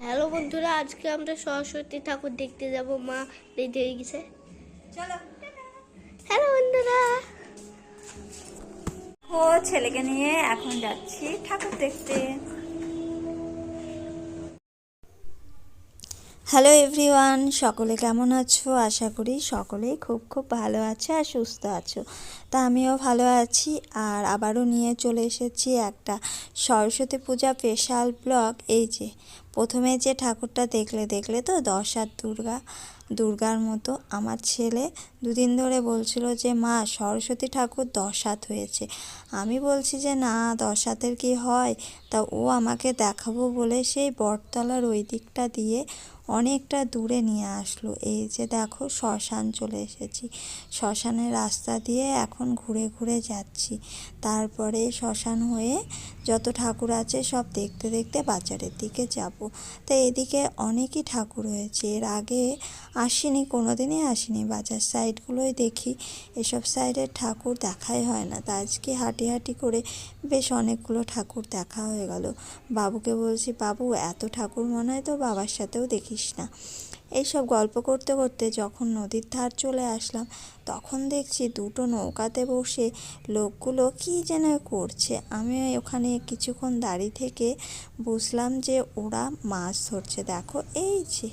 Hello বন্ধুরা, আজকে আমরা সরস্বতী ঠাকুর দেখতে যাব। মা রেডি হয়ে গেছে, চলো। হ্যালো বন্ধুরা, ও ছেলেকে নিয়ে এখন যাচ্ছি ঠাকুর দেখতে। হ্যালো এভরিওয়ান, সকলে কেমন আছো? আশা করি সকলেই খুব খুব ভালো আছে আর সুস্থ আছো। তা আমিও ভালো আছি আর আবারও নিয়ে চলে এসেছি একটা সরস্বতী পূজা স্পেশাল ব্লগ। এই যে প্রথমে যে ঠাকুরটা দেখলে তো 10 হাত দুর্গার মতো। আমার ছেলে দুদিন ধরে বলছিল যে মা সরস্বতী ঠাকুর 10 হাত হয়েছে। আমি বলছি যে না, 10 হাতের কি হয়? তা ও আমাকে দেখাবো বলে সেই বটতলার ওই দিকটা দিয়ে অনেকটা দূরে নিয়ে আসলো। এই যে দেখো শ্মশান চলে এসেছি, শ্মশানের রাস্তা দিয়ে এখন ঘুরে ঘুরে যাচ্ছি। তারপরে শ্মশান হয়ে যত ঠাকুর আছে সব দেখতে দেখতে বাজারের দিকে যাব। তো এদিকে অনেকই ঠাকুর হয়েছে, এর আগে আসিনি, কোনোদিনই আসিনি। বাজার সাইডগুলোই দেখি, এসব সাইডের ঠাকুর দেখাই হয় না। তা আজকে হাঁটি হাঁটি করে বেশ অনেকগুলো ঠাকুর দেখা হয়ে গেল। বাবুকে বলছি, বাবু এত ঠাকুর মনে হয় তো বাবার সাথেও দেখিস না। এইসব গল্প করতে করতে যখন নদীর ধার চলে আসলাম, তখন দেখছি দুটো নৌকাতে বসে লোকগুলো কী যেন করছে। আমি ওখানে কিছুক্ষণ দাঁড়িয়ে থেকে বুঝলাম যে ওরা মাছ ধরছে। দেখো এই যে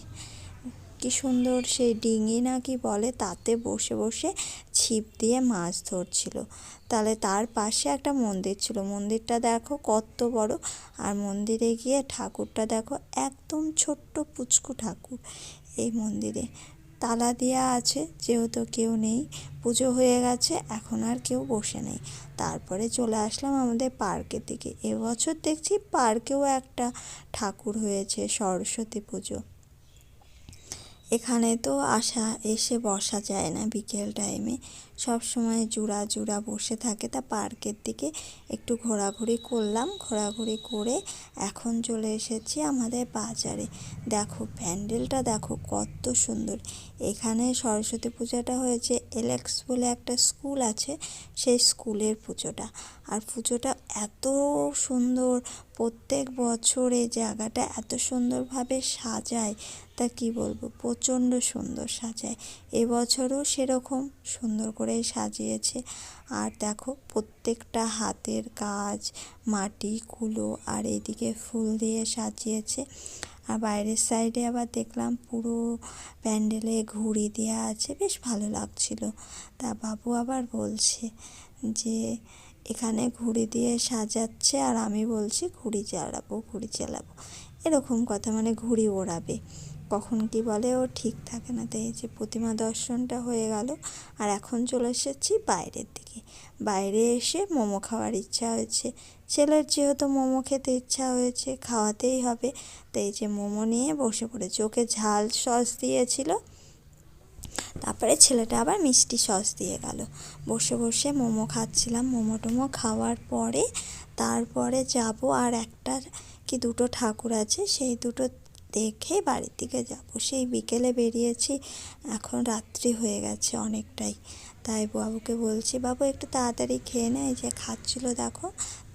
কি সুন্দর সেই ডিঙি না কি বলে, তাতে বসে বসে ছিপ দিয়ে মাছ ধরছিল। তাহলে তার পাশে একটা মন্দির ছিল, মন্দিরটা দেখো কত বড়। আর মন্দিরে গিয়ে ঠাকুরটা দেখো, একদম ছোট্ট পুচকু ঠাকুর। এই মন্দিরে তালা দেওয়া আছে, যেহেতু কেউ নেই, পুজো হয়ে গেছে, এখন আর কেউ বসে নেই। তারপরে চলে আসলাম আমাদের পার্কের দিকে। এবছর দেখছি পার্কেও একটা ঠাকুর হয়েছে, সরস্বতী পুজো। এখানে তো এসে বসা যায় না বিকেল টাইমে, সব সময় জোড়া জোড়া বসে থাকে। তা পার্কের দিকে একটু ঘোরাঘুরি করলাম, ঘোরাঘুরি করে এখন চলে এসেছি আমাদের বাজারে। দেখো প্যান্ডেলটা দেখো কত সুন্দর। এখানে সরস্বতী পূজাটা হয়েছে এলেক্স বলে একটা স্কুল আছে, সেই স্কুলের পুজোটা। আর পুজোটা এত সুন্দর, প্রত্যেক বছর এই জায়গাটা এত সুন্দরভাবে সাজায়, তা কি বলবো, প্রচণ্ড সুন্দর সাজায়। এবছরও সেরকম সুন্দর করেই সাজিয়েছে। আর দেখো প্রত্যেকটা হাতের কাজ, মাটি কুলো আর এইদিকে ফুল দিয়ে সাজিয়েছে। আর বাইরের সাইডে আবার দেখলাম পুরো প্যান্ডেলে ঘুড়ি দেওয়া আছে, বেশ ভালো লাগছিল। তা বাবু আবার বলছে যে এখানে ঘুড়ি দিয়ে সাজাচ্ছে, আর আমি বলছি ঘুড়ি চালাবো, এরকম কথা, মানে ঘুড়ি ওড়াবে। কখন কি বলে ও ঠিক থাকে না। তাই এই যে প্রতিমা দর্শনটা হয়ে গেল, আর এখন চলে এসেছি বাইরের দিকে। বাইরে এসে মোমো খাওয়ার ইচ্ছা হয়েছে, ছেলের যেহেতু মোমো খেতে ইচ্ছা হয়েছে, খাওয়াতেই হবে। তাই এই যে মোমো নিয়ে বসে পড়েছে, ওকে ঝাল সস দিয়েছিল, তারপরে ছেলেটা আবার মিষ্টি সস দিয়ে গেল। বসে বসে মোমো খাচ্ছিলাম। মোমো টোমো খাওয়ার পরে তারপরে যাব, আর একটা কি দুটো ঠাকুর আছে, সেই দুটো দেখে বাড়ির দিকে যাব। সেই বিকেলে বেরিয়েছি, এখন রাত্রি হয়ে গেছে অনেকটাই। তাই বাবুকে বলছি, বাবু একটু তাড়াতাড়ি খেয়ে নে। এই যে খাচ্ছিল দেখো।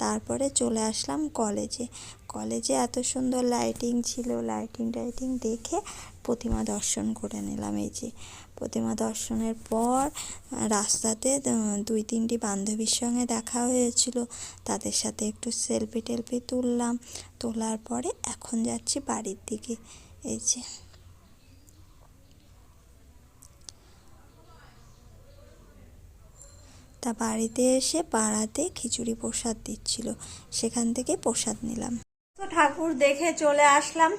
তারপরে চলে আসলাম কলেজে। কলেজে এত সুন্দর লাইটিং ছিল, লাইটিং দেখে প্রতিমা দর্শন করে নিলাম। এই যে প্রতিমা দর্শনের পর রাস্তাতে 2-3টি বান্ধবীর সঙ্গে দেখা হয়েছিল, তাদের সাথে একটু সেলফি টেলফি তুললাম। তোলার পরে এখন যাচ্ছি বাড়ির দিকে। এই যে তা বাড়িতে এসে পাড়াতে খিচুড়ি প্রসাদ দিচ্ছিল, সেখান থেকে প্রসাদ নিলাম। তো ঠাকুর দেখে চলে আসলাম,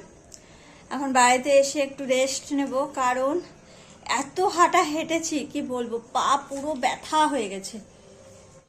এখন বাড়িতে এসে একটু রেস্ট নেব, কারণ এত হাঁটা হেঁটেছি কি বলবো, পা পুরো ব্যথা হয়ে গেছে।